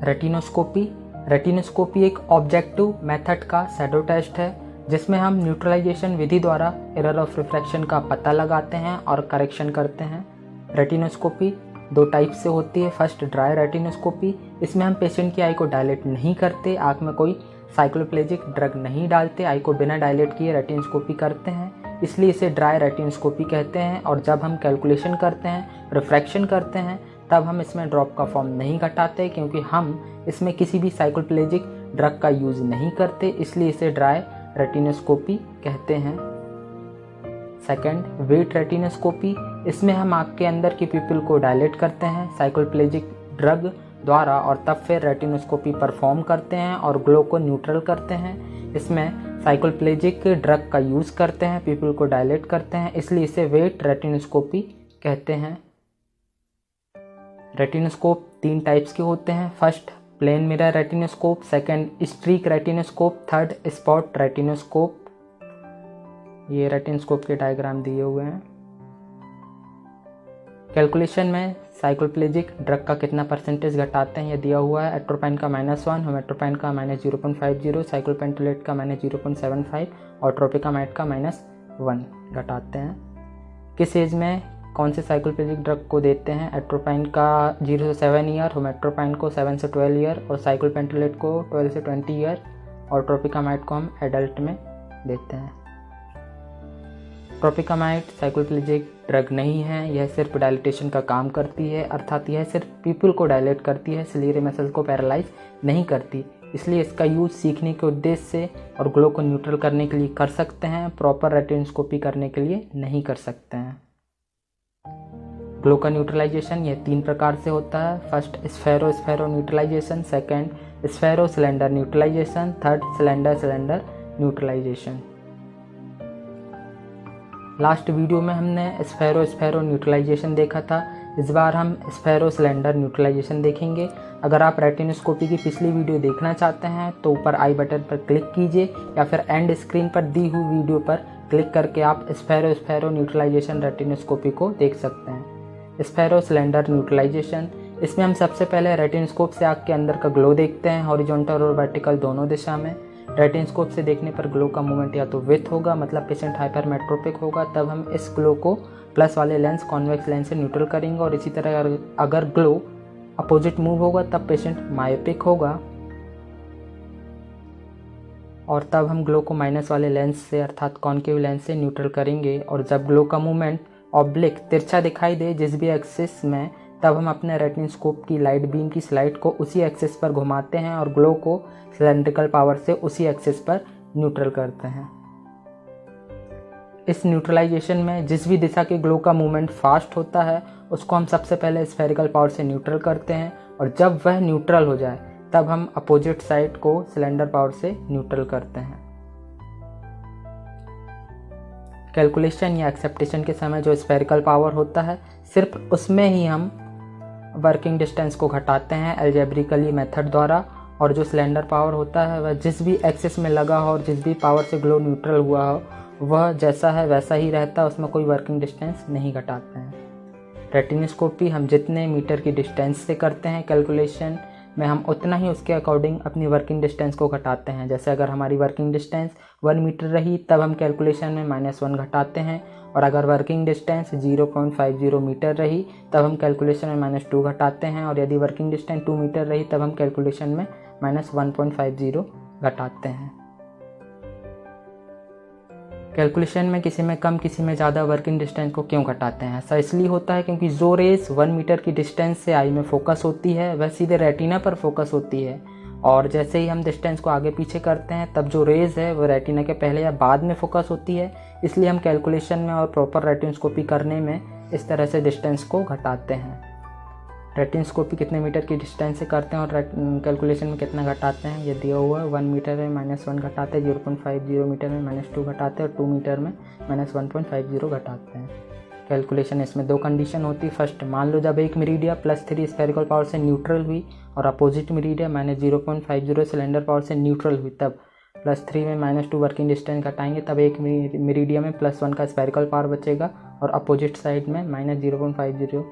Retinoscopy. Retinoscopy एक objective method का shadow test है जिसमें हम न्यूट्रलाइजेशन विधि द्वारा एरर ऑफ रिफ्रैक्शन का पता लगाते हैं और करेक्शन करते हैं। रेटिनोस्कोपी दो टाइप से होती है। फर्स्ट ड्राई रेटिनोस्कोपी, इसमें हम पेशेंट की आई को डायलेट नहीं करते, आँख में कोई साइक्लोप्लेजिक ड्रग नहीं डालते, आई को बिना डायलेट किए रेटिनोस्कोपी करते हैं, इसलिए इसे ड्राई रेटिनोस्कोपी कहते हैं। और जब हम कैलकुलेशन करते हैं, रिफ्रैक्शन करते हैं, तब हम इसमें ड्रॉप का फॉर्म नहीं घटाते क्योंकि हम इसमें किसी भी साइक्लोप्लेजिक ड्रग का यूज़ नहीं करते, इसलिए इसे ड्राई रेटिनोस्कोपी कहते हैं। सेकंड, वेट रेटिनोस्कोपी, इसमें हम आँख के अंदर की पिupil को डायलेट करते हैं साइक्लोप्लेजिक ड्रग द्वारा और तब फिर रेटिनोस्कोपी परफॉर्म करते हैं और ग्लो को न्यूट्रल करते हैं। इसमें साइक्लोप्लेजिक ड्रग का यूज़ करते हैं, पिupil को डायलेट करते हैं, इसलिए इसे वेट रेटिनोस्कोपी कहते हैं। रेटिनोस्कोप 3 टाइप्स के होते हैं। First plane mirror retinoscope, second streak retinoscope, third spot retinoscope. ये रेटिनोस्कोप के डायग्राम दिए हुए हैं। कैलकुलेशन में साइक्लोप्लेजिक ड्रग का कितना परसेंटेज घटाते हैं ये दिया हुआ है। एट्रोपाइन का -1, होमेट्रोपाइन का -0.50, साइक्लोपेंटोलेट का -0.75 और ट्रोपिकामाइड का -1 घटाते हैं। किस एज में कौन से साइक्लोप्लेजिक ड्रग को देते हैं? एट्रोपाइन का 0 से 7 ईयर, होमेट्रोपाइन को 7 से 12 ईयर और साइक्लोपेंटोलेट को 12 से 20 ईयर और ट्रोपिकामाइड को हम एडल्ट में देते हैं। ट्रोपिकामाइड साइक्लोप्लेजिक ड्रग नहीं है, यह सिर्फ डायलिटेशन का काम करती है, अर्थात यह सिर्फ पिupil को डायलेट करती है, सिलियरी मसल को पैरालाइज नहीं करती, इसलिए इसका यूज सीखने के उद्देश्य से और ग्लो को न्यूट्रल करने के लिए कर सकते हैं, प्रॉपर रेटिनोस्कोपी करने के लिए नहीं कर सकते हैं। ग्लो का न्यूट्रलाइजेशन यह 3 प्रकार से होता है। First sphero neutralization, second sphero cylinder neutralization, third cylinder neutralization. Last video में हमने स्फेरो न्यूट्रलाइजेशन देखा था, इस बार हम स्फेरो सिलेंडर न्यूट्रलाइजेशन देखेंगे। अगर आप रेटिनोस्कोपी की पिछली वीडियो देखना चाहते हैं तो ऊपर आई बटन पर क्लिक कीजिए या फिर एंड स्क्रीन पर दी हुई वीडियो पर क्लिक करके आप स्फेरो न्यूट्रलाइजेशन रेटिनोस्कोपी को देख सकते हैं। स्फेरो सिलेंडर न्यूट्रलाइजेशन, इसमें हम सबसे पहले रेटिनोस्कोप से आँख के अंदर का ग्लो देखते हैं, हॉरिजॉन्टल और वर्टिकल दोनों दिशा में। रेटिनोस्कोप से देखने पर ग्लो का मूवमेंट या तो विथ होगा, मतलब पेशेंट हाइपरमेट्रोपिक होगा, तब हम इस ग्लो को प्लस वाले लेंस कॉन्वेक्स लेंस से न्यूट्रल करेंगे। और इसी तरह अगर ग्लो अपोजिट मूव होगा तब पेशेंट मायोपिक होगा और तब हम ग्लो को माइनस वाले लेंस से अर्थात कॉनकेव लेंस से न्यूट्रल करेंगे। और जब ग्लो का मूवमेंट ऑब्लिक तिरछा दिखाई दे जिस भी एक्सिस में, तब हम अपने रेटिनोस्कोप की लाइट बीम की स्लाइड को उसी एक्सिस पर घुमाते हैं और ग्लो को सिलेंड्रिकल पावर से उसी एक्सिस पर न्यूट्रल करते हैं। इस न्यूट्रलाइजेशन में जिस भी दिशा के ग्लो का मूवमेंट फास्ट होता है उसको हम सबसे पहले स्फेरिकल पावर से न्यूट्रल करते हैं और जब वह न्यूट्रल हो जाए तब हम अपोजिट साइड को सिलेंडर पावर से न्यूट्रल करते हैं। कैलकुलेशन या एक्सेप्टेशन के समय जो स्फेरिकल पावर होता है सिर्फ उसमें ही हम वर्किंग डिस्टेंस को घटाते हैं अलजेब्रिकली मेथड द्वारा, और जो सिलेंडर पावर होता है वह जिस भी एक्सिस में लगा हो और जिस भी पावर से ग्लो न्यूट्रल हुआ हो वह जैसा है वैसा ही रहता है, उसमें कोई वर्किंग डिस्टेंस नहीं घटाते हैं। रेटिनोस्कोपी हम जितने मीटर की डिस्टेंस से करते हैं कैलकुलेशन में हम उतना ही उसके अकॉर्डिंग अपनी वर्किंग डिस्टेंस को घटाते हैं। जैसे अगर हमारी वर्किंग डिस्टेंस 1 मीटर रही तब हम कैलकुलेशन में -1 घटाते हैं, और अगर वर्किंग डिस्टेंस 0.50 मीटर रही तब हम कैलकुलेशन में -2 घटाते हैं, और यदि वर्किंग डिस्टेंस 2 मीटर रही तब हम कैलकुलेशन में -1.50 घटाते हैं। कैलकुलेशन में किसी में कम किसी में ज़्यादा वर्किंग डिस्टेंस को क्यों घटाते हैं? ऐसा इसलिए होता है क्योंकि जो रेस 1 मीटर की डिस्टेंस से आई में फोकस होती है वह सीधे रेटिना पर फोकस होती है, और जैसे ही हम डिस्टेंस को आगे पीछे करते हैं तब जो रेज है वो रेटिना के पहले या बाद में फोकस होती है, इसलिए हम कैलकुलेशन में और प्रॉपर रेटिनोस्कोपी करने में इस तरह से डिस्टेंस को घटाते हैं। रेटिनोस्कोपी कितने मीटर की डिस्टेंस से करते हैं और कैलकुलेशन में कितना घटाते हैं ये दिया हुआ है। 1 मीटर में -1 घटाते हैं, 0.50 मीटर में -2 घटाते हैं और 2 मीटर में -1.50 घटाते हैं। कैलकुलेशन इसमें 2 कंडीशन होती है। फर्स्ट, मान लो जब एक मिरीडिया +3 स्फेरिकल पावर से न्यूट्रल हुई और अपोजिट मिरीडिया -0.50 सिलेंडर पावर से न्यूट्रल हुई, तब +3 में -2 वर्किंग डिस्टेंस घटाएंगे तब एक मिरीडिया में +1 का स्फेरिकल पावर बचेगा और अपोजिट साइड में -0.50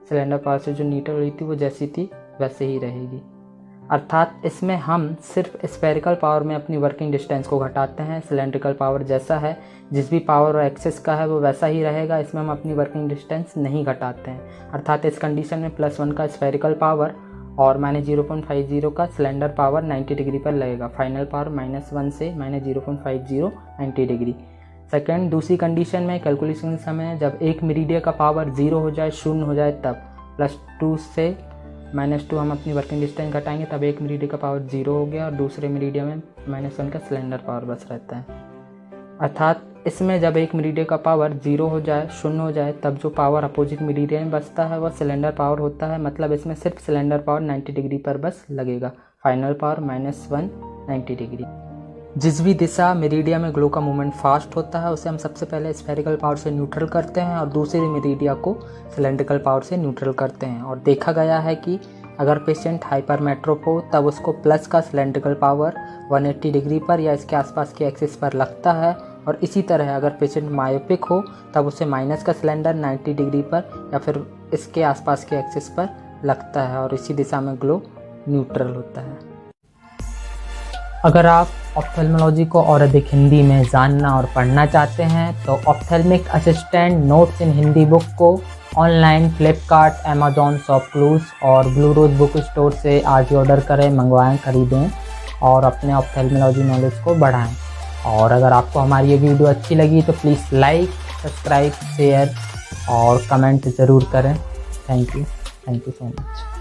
सिलेंडर पावर से जो न्यूट्रल हुई थी वो जैसी थी वैसे ही रहेगी। अर्थात इसमें हम सिर्फ स्फेरिकल पावर में अपनी वर्किंग डिस्टेंस को घटाते हैं। सिलेंड्रिकल पावर जैसा है, जिस भी पावर और एक्सिस का है वो वैसा ही रहेगा, इसमें हम अपनी वर्किंग डिस्टेंस नहीं घटाते हैं। अर्थात इस कंडीशन में +1 का स्फेरिकल पावर और -0.50 का सिलेंडर पावर 90 डिग्री पर लगेगा। फाइनल पावर -1 से -0.50 90 डिग्री। सेकेंड, दूसरी कंडीशन में कैलकुलेशन समय जब एक मेरिडिया का पावर 0 हो जाए, 0 हो जाए, तब +2 से -2 हम अपनी वर्किंग डिस्टेंस घटाएंगे, तब एक मेरिडिया का पावर 0 हो गया और दूसरे मेरिडिया में -1 का सिलेंडर पावर बस रहता है। अर्थात इसमें जब एक मेरिडिया का पावर 0 हो जाए, 0 हो जाए, तब जो पावर अपोजिट मेरिडिया में बचता है वह सिलेंडर पावर होता है। मतलब इसमें सिर्फ सिलेंडर पावर 90 डिग्री पर बस लगेगा। Final power -1 90 degree. जिस भी दिशा मेरिडिया में ग्लो का मूवमेंट फास्ट होता है उसे हम सबसे पहले स्फेरिकल पावर से न्यूट्रल करते हैं और दूसरी मेरिडिया को सिलेंड्रिकल पावर से न्यूट्रल करते हैं। और देखा गया है कि अगर पेशेंट हाइपरमेट्रोप हो तब उसको प्लस का सिलेंड्रिकल पावर 180 डिग्री पर या इसके आसपास की एक्सिस पर लगता है, और इसी तरह अगर पेशेंट मायोपिक हो तब उसे माइनस का सिलेंडर 90 डिग्री पर या फिर इसके आसपास के एक्सिस पर लगता है, और इसी दिशा में ग्लो न्यूट्रल होता है। अगर आप ऑप्थेल्मोलॉजी को और अधिक हिंदी में जानना और पढ़ना चाहते हैं तो ऑप्थेल्मिक असिस्टेंट नोट्स इन हिंदी बुक को ऑनलाइन फ्लिपकार्ट, अमेजॉन, शॉपक्लूज और ब्लू रोज बुक स्टोर से आज ही ऑर्डर करें, मंगवाएं, खरीदें और अपने ऑप्थेल्मोलॉजी नॉलेज को बढ़ाएं। और अगर आपको हमारी ये वीडियो अच्छी लगी तो प्लीज़ लाइक, सब्सक्राइब, शेयर और कमेंट ज़रूर करें। Thank you so much.